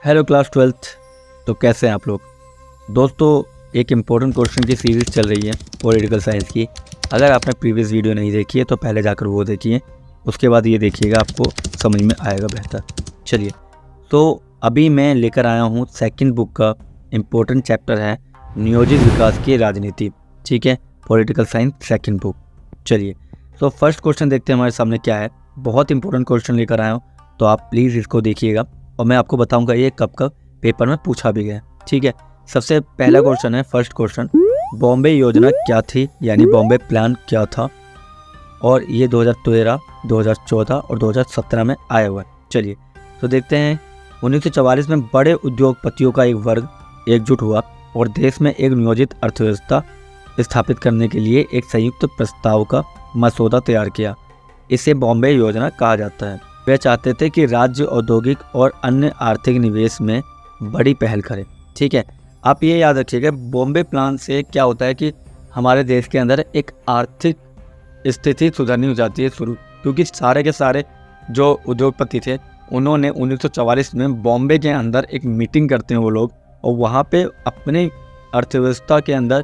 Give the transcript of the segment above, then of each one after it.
Hello class 12th। तो कैसे हैं आप लोग दोस्तों। एक इम्पोर्टेंट क्वेश्चन की सीरीज़ चल रही है पॉलिटिकल साइंस की। अगर आपने प्रीवियस वीडियो नहीं देखी है तो पहले जाकर वो देखिए, उसके बाद ये देखिएगा, आपको समझ में आएगा बेहतर। चलिए, तो अभी मैं लेकर आया हूँ सेकंड बुक का इम्पोर्टेंट चैप्टर है नियोजित विकास की राजनीति। ठीक है, पॉलिटिकल साइंस सेकंड बुक। चलिए, तो फर्स्ट क्वेश्चन देखते हैं हमारे सामने क्या है। बहुत इंपॉर्टेंट क्वेश्चन लेकर आया हूँ, तो आप प्लीज़ इसको देखिएगा और मैं आपको बताऊंगा ये कब कब पेपर में पूछा भी गया। ठीक है, सबसे पहला क्वेश्चन है, फर्स्ट क्वेश्चन, बॉम्बे योजना क्या थी, यानी बॉम्बे प्लान क्या था, और ये 2013, 2014 और 2017 में आया हुआ है। चलिए, तो देखते हैं। 1944 में बड़े उद्योगपतियों का एक वर्ग एकजुट हुआ और देश में एक नियोजित अर्थव्यवस्था स्थापित करने के लिए एक संयुक्त प्रस्ताव का मसौदा तैयार किया। इसे बॉम्बे योजना कहा जाता है। वे चाहते थे कि राज्य औद्योगिक और अन्य आर्थिक निवेश में बड़ी पहल करे। ठीक है, आप ये याद रखिएगा, बॉम्बे प्लान से क्या होता है कि हमारे देश के अंदर एक आर्थिक स्थिति सुधरनी हो जाती है शुरू, क्योंकि सारे के सारे जो उद्योगपति थे उन्होंने 1944 में बॉम्बे के अंदर एक मीटिंग करते हैं वो लोग, और वहाँ पे अपने अर्थव्यवस्था के अंदर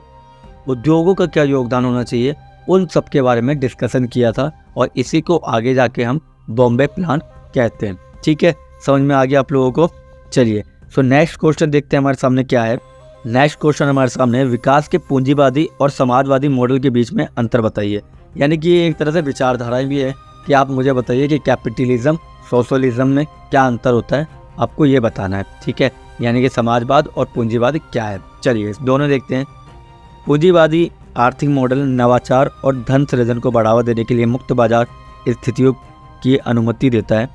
उद्योगों का क्या योगदान होना चाहिए उन सब के बारे में डिस्कशन किया था, और इसी को आगे जाके हम बॉम्बे प्लान कहते हैं। ठीक है, समझ में आ गया आप लोगों को। चलिए, सो नेक्स्ट क्वेश्चन देखते हैं हमारे सामने क्या है। नेक्स्ट क्वेश्चन हमारे सामने है, विकास के पूंजीवादी और समाजवादी मॉडल के बीच में अंतर बताइए। यानी कि एक तरह से विचारधारा भी है कि आप मुझे बताइए कि कैपिटलिज्म सोशलिज्म में क्या अंतर होता है, आपको ये बताना है। ठीक है, यानी कि समाजवाद और पूंजीवाद क्या है। चलिए, दोनों देखते हैं। पूंजीवादी आर्थिक मॉडल नवाचार और धन सृजन को बढ़ावा देने के लिए मुक्त बाजार स्थितियों की अनुमति देता है,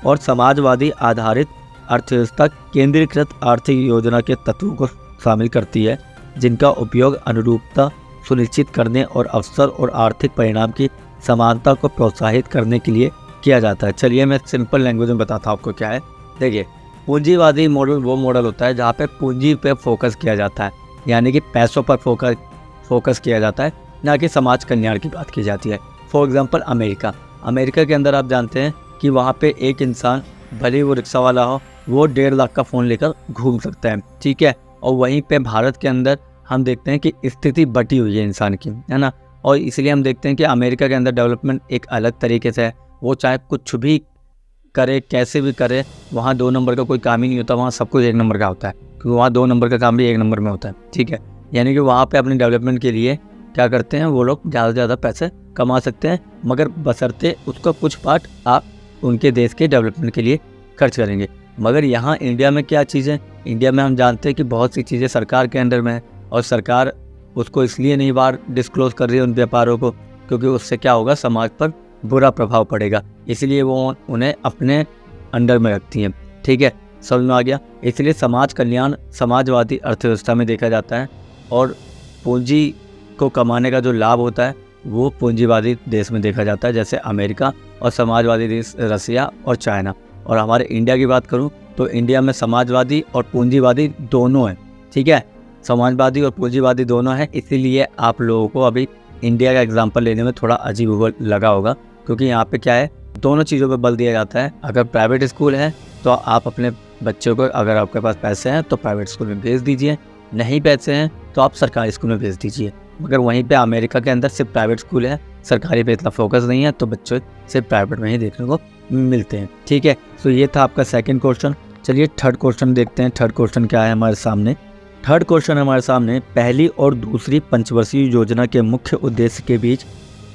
और समाजवादी आधारित अर्थव्यवस्था केंद्रीकृत आर्थिक योजना के तत्वों को शामिल करती है, जिनका उपयोग अनुरूपता सुनिश्चित करने और अवसर और आर्थिक परिणाम की समानता को प्रोत्साहित करने के लिए किया जाता है। चलिए, मैं सिंपल लैंग्वेज में बताता हूँ आपको क्या है। देखिए, पूंजीवादी मॉडल वो मॉडल होता है जहाँ पे पूंजी पे फोकस किया जाता है, यानी कि पैसों पर फोकस किया जाता है, ना कि समाज कल्याण की बात की जाती है। फॉर एग्जांपल अमेरिका के अंदर आप जानते हैं कि वहाँ पे एक इंसान, भले वो रिक्शा वाला हो, वो 1.5 लाख का फ़ोन लेकर घूम सकता है। ठीक है, और वहीं पे भारत के अंदर हम देखते हैं कि स्थिति बटी हुई है इंसान की, है ना। और इसलिए हम देखते हैं कि अमेरिका के अंदर डेवलपमेंट एक अलग तरीके से है। वो चाहे कुछ भी करे, कैसे भी करे, वहाँ 2 नंबर का कोई काम ही नहीं होता, वहाँ सब कुछ 1 नंबर का होता है, क्योंकि वहाँ 2 नंबर का काम भी 1 नंबर में होता है। ठीक है, यानी कि वहाँ पे अपने डेवलपमेंट के लिए क्या करते हैं वो लोग, ज़्यादा से ज़्यादा पैसे कमा सकते हैं, मगर बशर्ते उसका कुछ पार्ट आप उनके देश के डेवलपमेंट के लिए खर्च करेंगे। मगर यहाँ इंडिया में क्या चीज़ है, इंडिया में हम जानते हैं कि बहुत सी चीज़ें सरकार के अंडर में है, और सरकार उसको इसलिए नहीं बाहर डिस्क्लोज कर रही है उन व्यापारों को, क्योंकि उससे क्या होगा, समाज पर बुरा प्रभाव पड़ेगा, इसलिए वो उन्हें अपने अंडर में रखती हैं। ठीक है, समझ में आ गया। इसलिए समाज कल्याण समाजवादी अर्थव्यवस्था में देखा जाता है, और पूंजी को कमाने का जो लाभ होता है वो पूंजीवादी देश में देखा जाता है, जैसे अमेरिका, और समाजवादी देश रसिया और चाइना। और हमारे इंडिया की बात करूं तो इंडिया में समाजवादी और पूंजीवादी दोनों हैं। ठीक है, समाजवादी और पूंजीवादी दोनों हैं, इसीलिए आप लोगों को अभी इंडिया का एग्जाम्पल लेने में थोड़ा अजीब लगा होगा, क्योंकि यहाँ पे क्या है, दोनों चीज़ों पर बल दिया जाता है। अगर प्राइवेट स्कूल है तो आप अपने बच्चों को, अगर आपके पास पैसे हैं तो प्राइवेट स्कूल में भेज दीजिए, नहीं पैसे हैं तो आप सरकारी स्कूल में भेज दीजिए। मगर वहीं पे अमेरिका के अंदर सिर्फ प्राइवेट स्कूल है, सरकारी पे इतना फोकस नहीं है, तो बच्चे सिर्फ प्राइवेट में ही देखने को मिलते हैं। ठीक है, तो ये था आपका सेकंड क्वेश्चन। चलिए, थर्ड क्वेश्चन देखते हैं। थर्ड क्वेश्चन क्या है हमारे सामने। थर्ड क्वेश्चन हमारे सामने, पहली और दूसरी पंचवर्षीय योजना के मुख्य उद्देश्य के बीच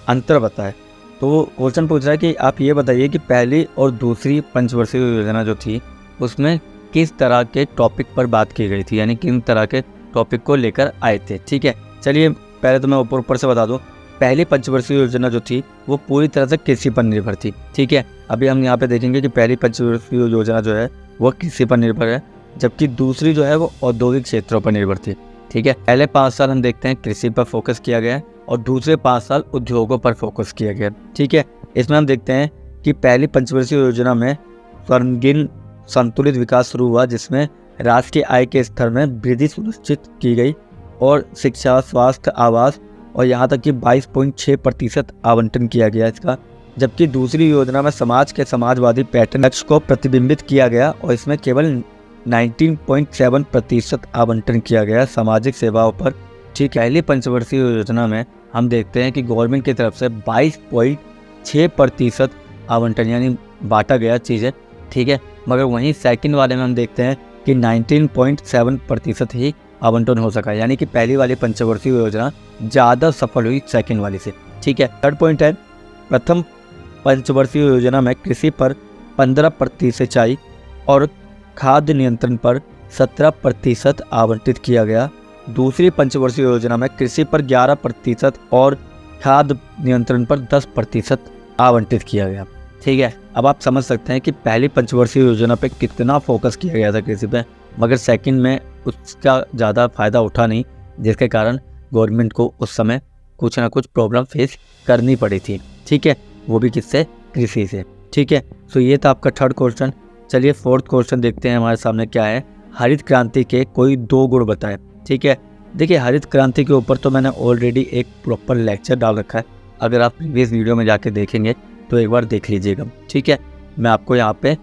अंतर बताएं। तो क्वेश्चन पूछ रहा है कि आप ये बताइए कि पहली और दूसरी पंचवर्षीय योजना जो थी उसमें किस तरह के टॉपिक पर बात की गई थी, यानी किन तरह के टॉपिक को लेकर आए थे। ठीक है, चलिए पहले तो मैं ऊपर से बता दूं, पहली पंचवर्षीय योजना जो थी वो पूरी तरह से कृषि पर निर्भर थी। ठीक है, अभी हम यहाँ पे देखेंगे कि पहली पंचवर्षीय योजना जो है वो कृषि पर निर्भर है, जबकि दूसरी जो है वो औद्योगिक क्षेत्रों पर निर्भर थी। ठीक है, पहले 5 साल हम देखते हैं कृषि पर फोकस किया गया है, और दूसरे 5 साल उद्योगों पर फोकस किया गया। ठीक है, इसमें हम देखते हैं कि पहली पंचवर्षीय योजना में स्वर्णिम संतुलित विकास शुरू हुआ, जिसमें राष्ट्रीय आय के स्तर में वृद्धि सुनिश्चित की गई, और शिक्षा, स्वास्थ्य, आवास और यहाँ तक कि 22.6% आवंटन किया गया इसका। जबकि दूसरी योजना में समाज के समाजवादी पैटर्न लक्ष्य को प्रतिबिंबित किया गया, और इसमें केवल 19.7% आवंटन किया गया सामाजिक सेवाओं पर। ठीक है, पहली पंचवर्षीय योजना में हम देखते हैं कि गवर्नमेंट की तरफ से 22.6% आवंटन यानी बांटा गया चीज़ें। ठीक है, मगर वहीं सेकंड वाले में हम देखते हैं कि 19.7% ही आवंटन हो सका, यानी कि पहली वाली पंचवर्षीय योजना ज़्यादा सफल हुई सेकंड वाली से। ठीक है, थर्ड पॉइंट है, प्रथम पंचवर्षीय योजना में कृषि पर 15% सिंचाई और खाद्य नियंत्रण पर 17% आवंटित किया गया। दूसरी पंचवर्षीय योजना में कृषि पर 11% और खाद्य नियंत्रण पर 10% आवंटित किया गया। ठीक है, अब आप समझ सकते हैं कि पहली पंचवर्षीय योजना पे कितना फोकस किया गया था कृषि पे, मगर सेकंड में उसका ज़्यादा फायदा उठा नहीं, जिसके कारण गवर्नमेंट को उस समय कुछ ना कुछ प्रॉब्लम फेस करनी पड़ी थी। ठीक है, वो भी किससे? कृषि से। ठीक है, तो ये था आपका थर्ड क्वेश्चन। चलिए फोर्थ क्वेश्चन देखते हैं हमारे सामने क्या है। हरित क्रांति के कोई 2 गुण बताएं। ठीक है, देखिए हरित क्रांति के ऊपर तो मैंने ऑलरेडी एक प्रॉपर लेक्चर डाल रखा है, अगर आप प्रीवियस वीडियो में जाके देखेंगे तो एक बार देख लीजिएगा। ठीक है, मैं आपको यहाँ पे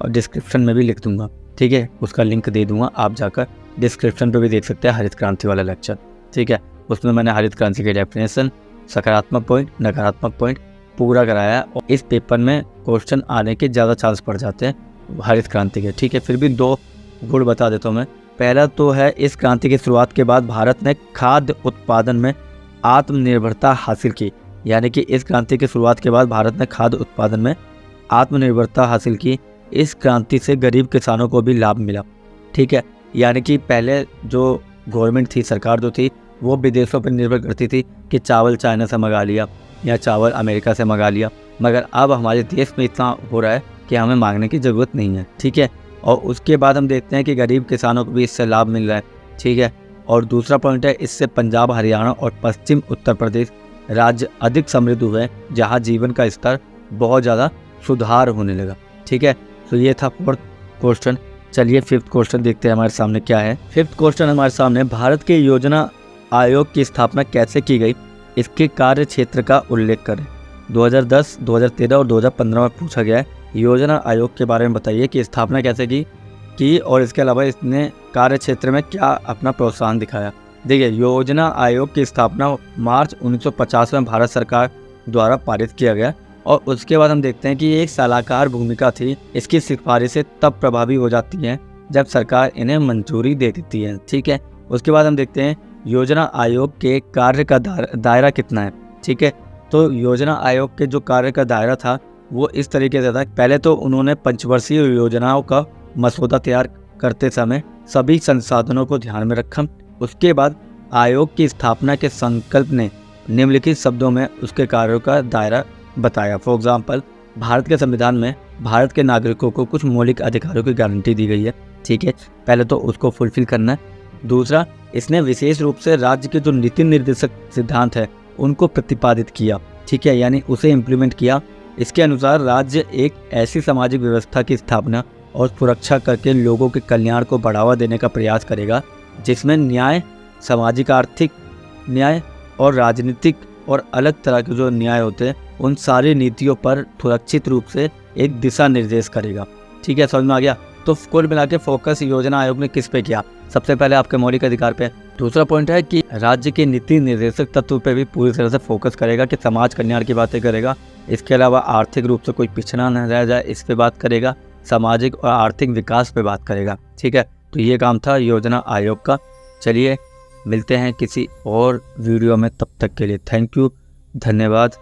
डिस्क्रिप्शन में भी लिख दूंगा। ठीक है, उसका लिंक दे दूंगा, आप जाकर डिस्क्रिप्शन पे भी देख सकते हैं हरित क्रांति वाला लेक्चर। ठीक है, उसमें मैंने हरित क्रांति के डेफिनेशन, सकारात्मक पॉइंट, नकारात्मक पॉइंट पूरा कराया है, और इस पेपर में क्वेश्चन आने के ज़्यादा चांस पड़ जाते हैं हरित क्रांति के। ठीक है, फिर भी 2 गुण बता देता हूँ मैं। पहला तो है, इस क्रांति की शुरुआत के बाद भारत ने खाद्य उत्पादन में आत्मनिर्भरता हासिल की, यानी कि इस क्रांति की शुरुआत के बाद भारत ने खाद्य उत्पादन में आत्मनिर्भरता हासिल की। इस क्रांति से गरीब किसानों को भी लाभ मिला। ठीक है, यानी कि पहले जो गवर्नमेंट थी, सरकार जो थी, वो विदेशों पर निर्भर करती थी कि चावल चाइना से मंगा लिया या चावल अमेरिका से मंगा लिया, मगर अब हमारे देश में इतना हो रहा है कि हमें मांगने की ज़रूरत नहीं है। ठीक है, और उसके बाद हम देखते हैं कि गरीब किसानों को भी इससे लाभ मिल रहा है। ठीक है, और दूसरा पॉइंट है, इससे पंजाब, हरियाणा और पश्चिम उत्तर प्रदेश राज्य अधिक समृद्ध हुए, जहां जीवन का स्तर बहुत ज़्यादा सुधार होने लगा। ठीक है, तो ये था फोर्थ क्वेश्चन। चलिए फिफ्थ क्वेश्चन देखते हैं हमारे सामने क्या है। फिफ्थ क्वेश्चन हमारे सामने, भारत के योजना आयोग की स्थापना कैसे की गई, इसके कार्य क्षेत्र का उल्लेख करें। 2010, 2013 और 2015 में पूछा गया है। योजना आयोग के बारे में बताइए कि स्थापना कैसे की और इसके अलावा इसने कार्य क्षेत्र में क्या अपना प्रोत्साहन दिखाया। देखिए, योजना आयोग की स्थापना मार्च 1950 में भारत सरकार द्वारा पारित किया गया, और उसके बाद हम देखते हैं कि ये एक सलाहकार भूमिका थी। इसकी सिफारिशें तब प्रभावी हो जाती हैं जब सरकार इन्हें मंजूरी दे देती है। ठीक है, उसके बाद हम देखते हैं योजना आयोग के कार्य का दायरा कितना है। ठीक है, तो योजना आयोग के जो कार्य का दायरा था वो इस तरीके से था। पहले तो उन्होंने पंचवर्षीय योजनाओं का मसौदा तैयार करते समय सभी संसाधनों को ध्यान में रखा। उसके बाद आयोग की स्थापना के संकल्प ने निम्नलिखित शब्दों में उसके कार्यों का दायरा बताया। फॉर एग्जाम्पल, भारत के संविधान में भारत के नागरिकों को कुछ मौलिक अधिकारों की गारंटी दी गई है। ठीक है, पहले तो उसको फुलफिल करना है। दूसरा, इसने विशेष रूप से राज्य के जो नीति निर्देशक सिद्धांत है उनको प्रतिपादित किया। ठीक है, यानी उसे इम्प्लीमेंट किया। इसके अनुसार राज्य एक ऐसी सामाजिक व्यवस्था की स्थापना और सुरक्षा करके लोगों के कल्याण को बढ़ावा देने का प्रयास करेगा, जिसमें न्याय, सामाजिक आर्थिक न्याय और राजनीतिक और अलग तरह के जो न्याय होते हैं उन सारी नीतियों पर सुरक्षित रूप से एक दिशा निर्देश करेगा। ठीक है, समझ में आ गया। तो कुल मिला के फोकस योजना आयोग ने किस पे किया? सबसे पहले आपके मौलिक अधिकार पे। दूसरा पॉइंट है कि राज्य के नीति निर्देशक तत्व पे भी पूरी तरह से फोकस करेगा कि समाज कल्याण की बातें करेगा। इसके अलावा आर्थिक रूप से कोई पिछड़ा न रह जाए इस पे बात करेगा, सामाजिक और आर्थिक विकास पे बात करेगा। ठीक है, तो ये काम था योजना आयोग का। चलिए मिलते हैं किसी और वीडियो में, तब तक के लिए थैंक यू, धन्यवाद।